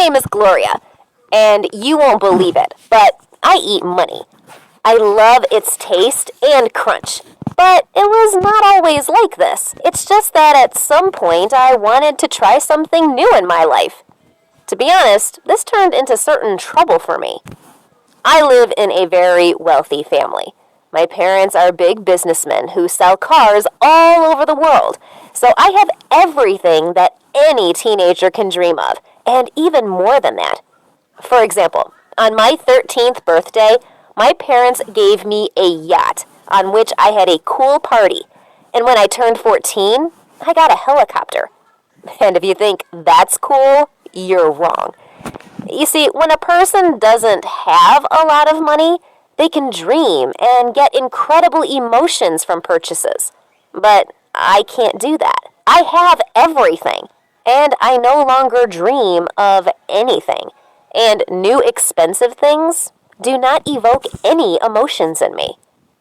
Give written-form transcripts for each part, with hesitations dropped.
name is Gloria, and you won't believe it, but I eat money. I love its taste and crunch, but it was not always like this. It's just that at some point I wanted to try something new in my life. To be honest, this turned into certain trouble for me. I live in a very wealthy family. My parents are big businessmen who sell cars all over the world, so I have everything that any teenager can dream of, and even more than that. For example, on my 13th birthday, my parents gave me a yacht on which I had a cool party, and when I turned 14, I got a helicopter. And if you think that's cool, you're wrong. You see, when a person doesn't have a lot of money, they can dream and get incredible emotions from purchases. But I can't do that. I have everything, and I no longer dream of anything. And new expensive things do not evoke any emotions in me.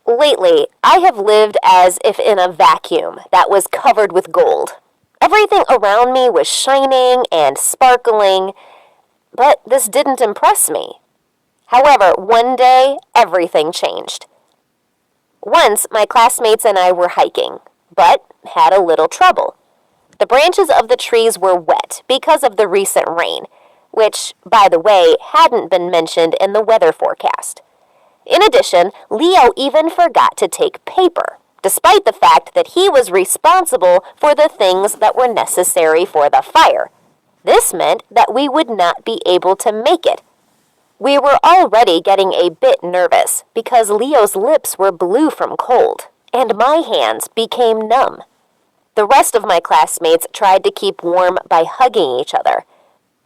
Lately, I have lived as if in a vacuum that was covered with gold. Everything around me was shining and sparkling, but this didn't impress me. However, one day, everything changed. Once, my classmates and I were hiking, but had a little trouble. The branches of the trees were wet because of the recent rain, which, by the way, hadn't been mentioned in the weather forecast. In addition, Leo even forgot to take paper, despite the fact that he was responsible for the things that were necessary for the fire. This meant that we would not be able to make it. We were already getting a bit nervous because Leo's lips were blue from cold, and my hands became numb. The rest of my classmates tried to keep warm by hugging each other.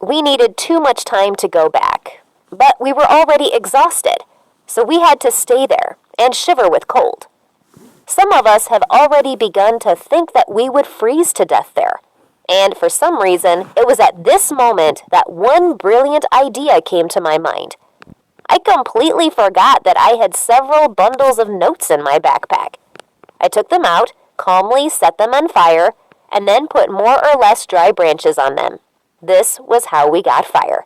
We needed too much time to go back, but we were already exhausted, so we had to stay there and shiver with cold. Some of us have already begun to think that we would freeze to death there. And for some reason, it was at this moment that one brilliant idea came to my mind. I completely forgot that I had several bundles of notes in my backpack. I took them out, calmly set them on fire, and then put more or less dry branches on them. This was how we got fire.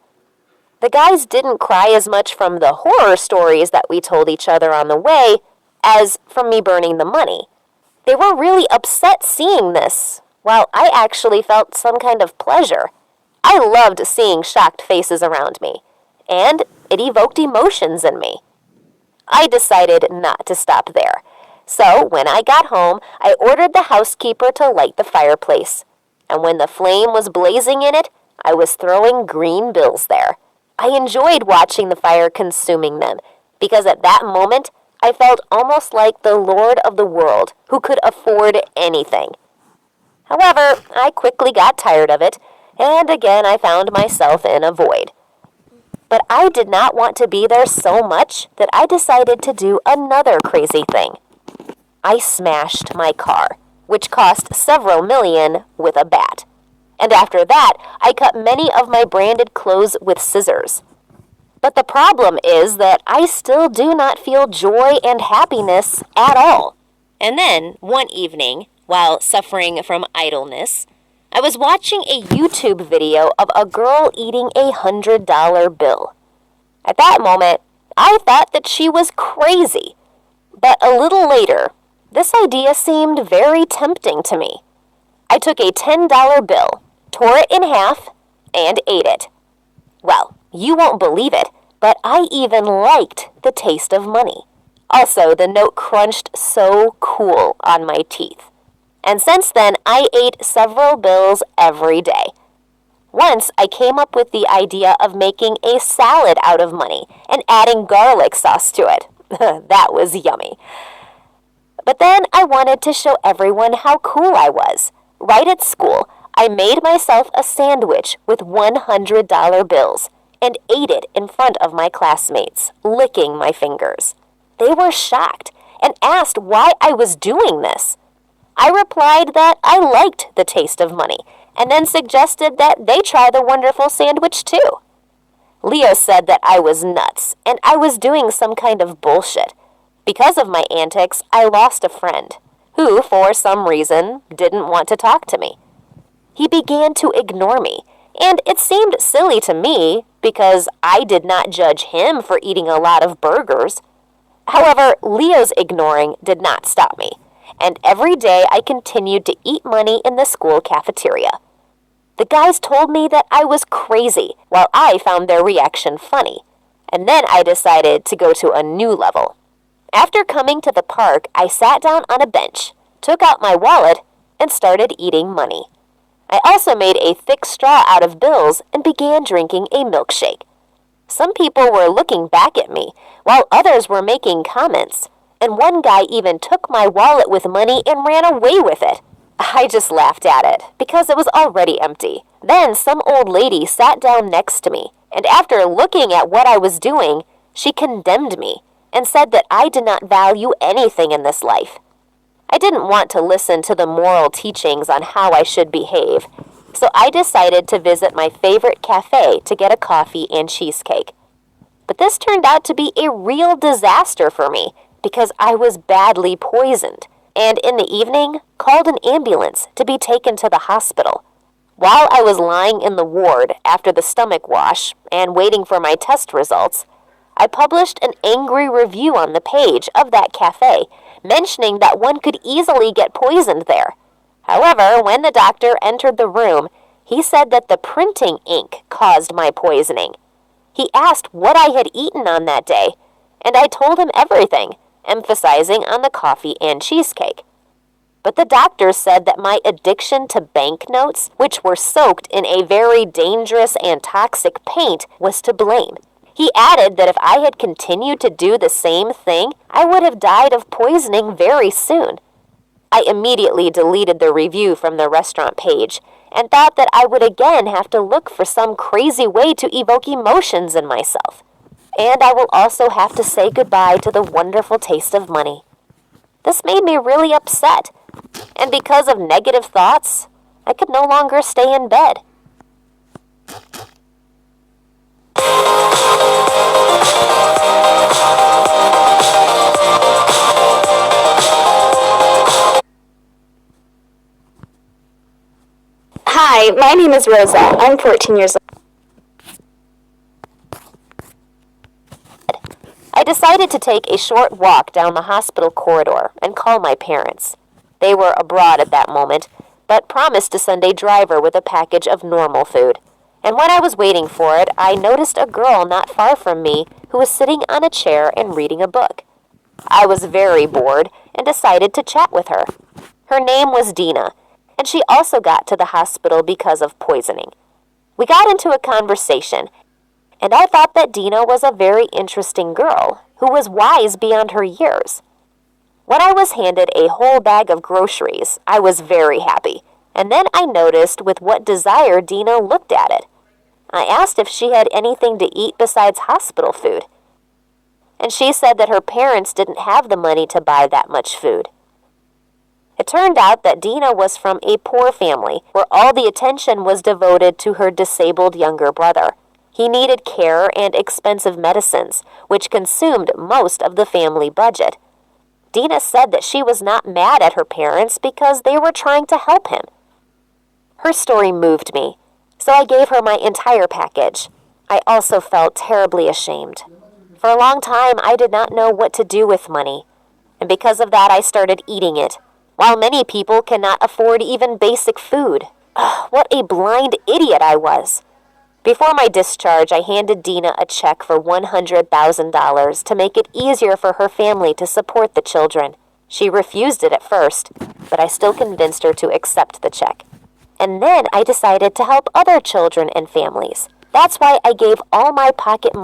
The guys didn't cry as much from the horror stories that we told each other on the way as from me burning the money. They were really upset seeing this, while I actually felt some kind of pleasure. I loved seeing shocked faces around me, and it evoked emotions in me. I decided not to stop there, so when I got home, I ordered the housekeeper to light the fireplace, and when the flame was blazing in it, I was throwing green bills there. I enjoyed watching the fire consuming them, because at that moment, I felt almost like the Lord of the world who could afford anything. However, I quickly got tired of it, and again I found myself in a void. But I did not want to be there so much that I decided to do another crazy thing. I smashed my car, which cost several million, with a bat. And after that, I cut many of my branded clothes with scissors. But the problem is that I still do not feel joy and happiness at all. And then, one evening, while suffering from idleness, I was watching a YouTube video of a girl eating a $100 bill. At that moment, I thought that she was crazy. But a little later, this idea seemed very tempting to me. I took a $10 bill, tore it in half, and ate it. Well, you won't believe it, but I even liked the taste of money. Also, the note crunched so cool on my teeth. And since then, I ate several bills every day. Once, I came up with the idea of making a salad out of money and adding garlic sauce to it. That was yummy. But then I wanted to show everyone how cool I was. Right at school, I made myself a sandwich with $100 bills and ate it in front of my classmates, licking my fingers. They were shocked and asked why I was doing this. I replied that I liked the taste of money, and then suggested that they try the wonderful sandwich too. Leo said that I was nuts, and I was doing some kind of bullshit. Because of my antics, I lost a friend, who, for some reason, didn't want to talk to me. He began to ignore me, And it seemed silly to me because I did not judge him for eating a lot of burgers. However, Leo's ignoring did not stop me, and every day I continued to eat money in the school cafeteria. The guys told me that I was crazy, while I found their reaction funny. And then I decided to go to a new level. After coming to the park, I sat down on a bench, took out my wallet, and started eating money. I also made a thick straw out of bills and began drinking a milkshake. Some people were looking back at me, while others were making comments, and one guy even took my wallet with money and ran away with it. I just laughed at it, because it was already empty. Then some old lady sat down next to me, and after looking at what I was doing, she condemned me and said that I did not value anything in this life. I didn't want to listen to the moral teachings on how I should behave, so I decided to visit my favorite cafe to get a coffee and cheesecake. But this turned out to be a real disaster for me because I was badly poisoned, and in the evening called an ambulance to be taken to the hospital. While I was lying in the ward after the stomach wash and waiting for my test results, I published an angry review on the page of that cafe, mentioning that one could easily get poisoned there. However, when the doctor entered the room, he said that the printing ink caused my poisoning. He asked what I had eaten on that day, and I told him everything, emphasizing on the coffee and cheesecake. But the doctor said that my addiction to banknotes, which were soaked in a very dangerous and toxic paint, was to blame. He added that if I had continued to do the same thing, I would have died of poisoning very soon. I immediately deleted the review from the restaurant page and thought that I would again have to look for some crazy way to evoke emotions in myself. And I will also have to say goodbye to the wonderful taste of money. This made me really upset, and because of negative thoughts, I could no longer stay in bed. Hi, my name is Rosa. I'm 14 years old. I decided to take a short walk down the hospital corridor and call my parents. They were abroad at that moment, but promised to send a driver with a package of normal food. And when I was waiting for it, I noticed a girl not far from me who was sitting on a chair and reading a book. I was very bored and decided to chat with her. Her name was Dina, and she also got to the hospital because of poisoning. We got into a conversation, and I thought that Dina was a very interesting girl who was wise beyond her years. When I was handed a whole bag of groceries, I was very happy, and then I noticed with what desire Dina looked at it. I asked if she had anything to eat besides hospital food, and she said that her parents didn't have the money to buy that much food. It turned out that Dina was from a poor family where all the attention was devoted to her disabled younger brother. He needed care and expensive medicines, which consumed most of the family budget. Dina said that she was not mad at her parents because they were trying to help him. Her story moved me, so I gave her my entire package. I also felt terribly ashamed. For a long time, I did not know what to do with money, and because of that, I started eating it, while many people cannot afford even basic food. Ugh, what a blind idiot I was. Before my discharge, I handed Dina a check for $100,000 to make it easier for her family to support the children. She refused it at first, but I still convinced her to accept the check. And then I decided to help other children and families. That's why I gave all my pocket money